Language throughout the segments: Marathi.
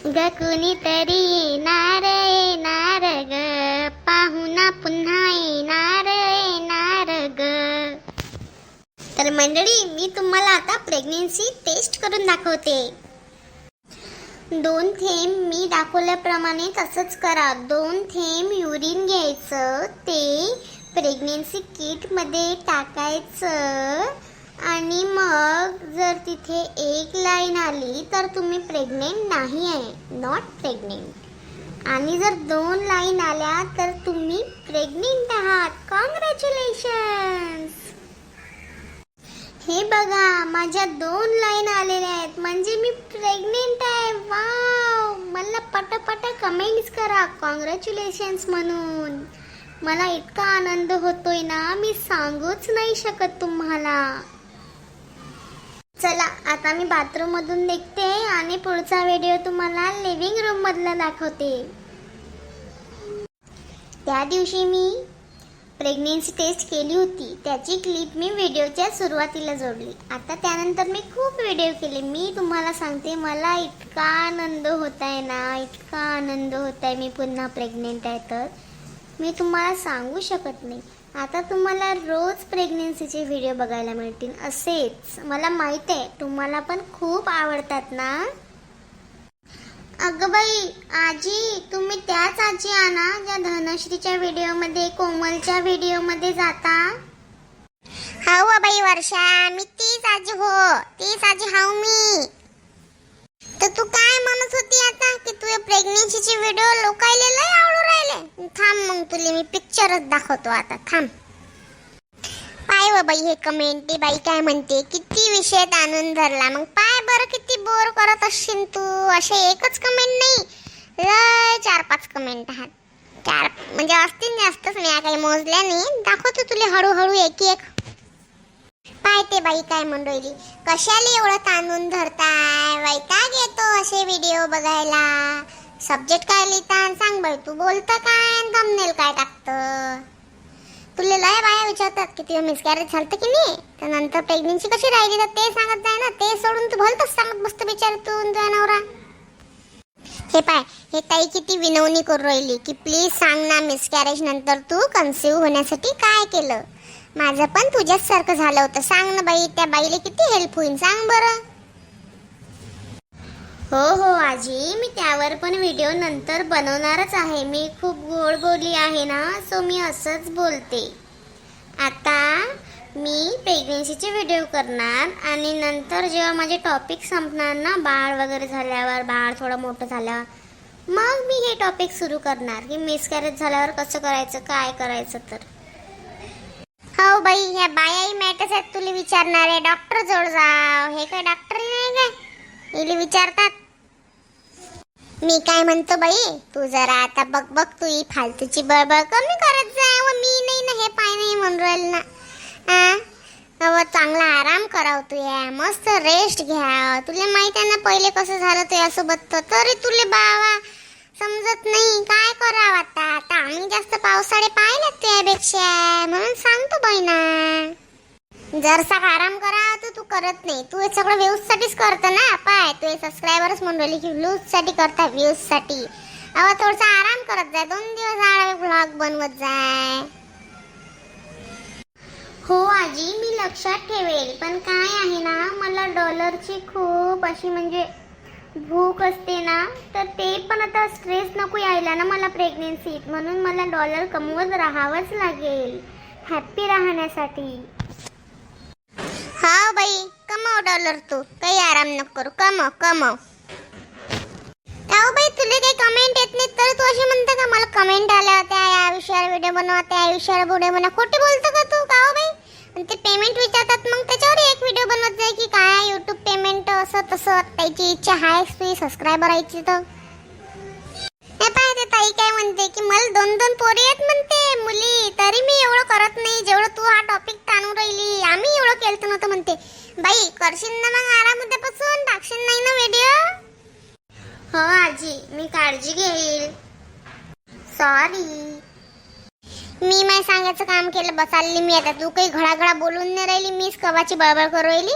ग कुणीतरी येणार ग, पाहुणा पुन्हा येणार ग. तर मंडळी, मी तुम्हाला आता प्रेग्नेन्सी टेस्ट करून दाखवते. 2 थेंब मी दाखवल्याप्रमाणे तसंच करा. 2 थेंब युरिन घ्यायचं, ते प्रेग्नेन्सी किटमध्ये टाकायचं आणि मग जर तिथे 1 लाईन आली तर तुम्ही प्रेग्नेंट नाही आहे, नॉट प्रेग्नेंट. आणि जर 2 लाईन आल्या तर तुम्ही प्रेग्नेंट आहात. कॉंग्रॅच्युलेशन्स. हे बघा, माझ्या 2 लाईन आलेल्या आहेत, म्हणजे मी प्रेग्नेंट आहे. वाव, मला पटापट कमेंट्स करा कॉंग्रॅच्युलेशन्स म्हणून. मला इतका आनंद होतोय ना, मी सांगूच नाही शकत तुम्हाला. चला, आता मी बाथरूम मधून निघते आणि पुढचा व्हिडिओ तुम्हाला लिव्हिंग रूम मधला दाखवते. त्या दिवशी मी प्रेग्नेन्सी टेस्ट केली होती, त्याची क्लिप मी व्हिडिओच्या सुरुवातीला जोडली. आता त्यानंतर मी खूप व्हिडिओ केले. मी तुम्हाला सांगते, मला इतका आनंद होत आहे ना, इतका आनंद होत आहे. मी पुन्हा प्रेग्नेंट आहे तर मी तुम्हाला सांगू शकत नाही. आता तुम्हाला रोज प्रेग्नेन्सीचे व्हिडिओ बघायला मिळतील असेच. मला माहित आहे तुम्हाला पण खूप आवडतात ना. अगं बाई, आजी, तुम्ही त्याच आजी आना ज्या धनश्रीच्या व्हिडिओमध्ये, कोमलच्या व्हिडिओमध्ये जाता. हाऊ बाई वर्षा, मी तीच आजी हो, तीच आजी हाऊ मी. तर तू काय म्हणत होती आता की तुझे प्रेग्नेन्सीचे व्हिडिओ लोकायले लय आवडू राहिले. थांब, मग तुला मी पिक्चरच दाखवतो आता. थांब. पाय व बाई हे कमेंट, बाई काय म्हणते, किती विषयात आणून धरला. मग पाय बरं, किती बोर करत असशील तू. असे एकच कमेंट नाही, लय 4-5 कमेंट आहात. 4 म्हणजे असतील जास्तच, मी काही मोजल्या नाही. दाखवतो तुला हळूहळू एक एक. पाहते बाई काय म्हणली, कशाला एवढं ताणून धरताय, वैताग येतो असे व्हिडिओ बघायला. सब्जेक्ट काय लिहिता सांग बाई, तू बोलतं काय, थंबनेल काय टाकतं. तुला लय बाया विचारतात की तुझं मिसकॅरेज झालं की नाही, तर नंतर प्रेग्नेन्सी कशी राहिली तर ते सांगत जाय ना. ते सोडून तू भलतच सांगत बसतो बिचार तू तुझा नवरा. हे पाय, हे ताई किती विनवणी करू राहिली की प्लीज सांग ना, मिसकॅरेज नंतर तू कन्सीव्ह होण्यासाठी काय केलं. माझं पण तुझ्याच सारखं झालं होतं. सांग ना बाई, त्या बाईला किती हेल्प होईल सांग बरं. हो हो आजी, मी त्यावर पण व्हिडिओ नंतर बनवणारच आहे. मी खूप गोड बोलली आहे ना, सो मी असंच बोलते. आता मी प्रेग्नेन्सीचे व्हिडिओ करणार आणि नंतर जेव्हा माझे टॉपिक संपणार ना, बाळ वगैरे झाल्यावर, बाळ थोडं मोठं झाल्यावर, मग मी हे टॉपिक सुरू करणार की मिसकॅरेज झाल्यावर कसं करायचं, काय करायचं. तर हो बाई, ह्या बायाही मॅटर्स आहेत तुला विचारणारे. डॉक्टर जोड जाव. हे काय डॉक्टर नाही काय, इले विचारतात. मी काय म्हणतो बाई, तू जरा आता बघ बघ, तू ही फालतूची बळबळ कमी करत जा. व मी नाही ना, हे पाय नाही म्हणून राहील ना. चांगला आराम कराव तू, या मस्त रेस्ट घ्या. तुला माहित आहे ना पहिले कसं झालं तुझ्यासोबत, तरी तुला बावा समजत नाही काय करावं. आता आम्ही जास्त पावसाळे पाहिले त्यापेक्षा, म्हणून सांगतो बाई ना, जरसा आराम करा. तू करत नाही, तू हे सगळं व्ह्यूज साठीच करत ना. पाय, तू सबस्क्रायबरच म्हणून राहिली की व्ह्यूज साठी करता, व्ह्यूज साठी. अहो थोडासा आराम करत जाय, 2 दिवस आड व्लॉग बनवत जाय. हो आजी, मी लक्षात ठेवेल. पण काय आहे ना, मला डॉलरची खूप अशी म्हणजे भूक असते ना, तर ते पण आता स्ट्रेस नको यायला ना मला प्रेग्नेन्सीत, म्हणून मला डॉलर कमवत राहावंच लागेल हॅप्पी राहण्यासाठी. हा बाई, कमाव डॉलर, तू काही आराम नको करू, कमाव. बाई, तुला काही कमेंट येत नाही तर तू अशी म्हणते का मला कमेंट आल्या होत्या, या विषयावर व्हिडिओ बनवा, त्या विषयावर व्हिडिओ बनवा. खोटे बोलतो का तू, का बाई. आणि ते पेमेंट विचारतात, मग त्याच्यावर एक व्हिडिओ बनवत जाय की काय युट्यूब पेमेंट असं तसं. त्याची इच्छा आहे तुझी सबस्क्रायबर व्हायची तर. हे पाय, ते ताई काय म्हणते की मला 2-2 पोरी आहेत म्हणते, मुली, तरी मी एवढं करत नाही जेवढं तू हा टॉपिक ताणून राहिली. आम्ही एवढं केलं नव्हतं म्हणते. बाई, करशील ना मग आराम, उद्यापासून टाकशील नाही ना व्हिडिओ. हो आजी, मी काळजी घेईल. सॉरी, मी नाही सांगायचं काम केलं, बसाली मी. आता तू काही घडाघडा बोलून नाही राहिली, मीच कवाची बळबळ करू राहिली.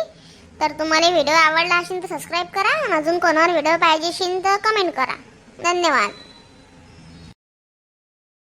तर तुम्हाला व्हिडिओ आवडला असेल तर सबस्क्राईब करा आणि अजून कोणावर व्हिडिओ पाहिजे असेल तर कमेंट करा. धन्यवाद.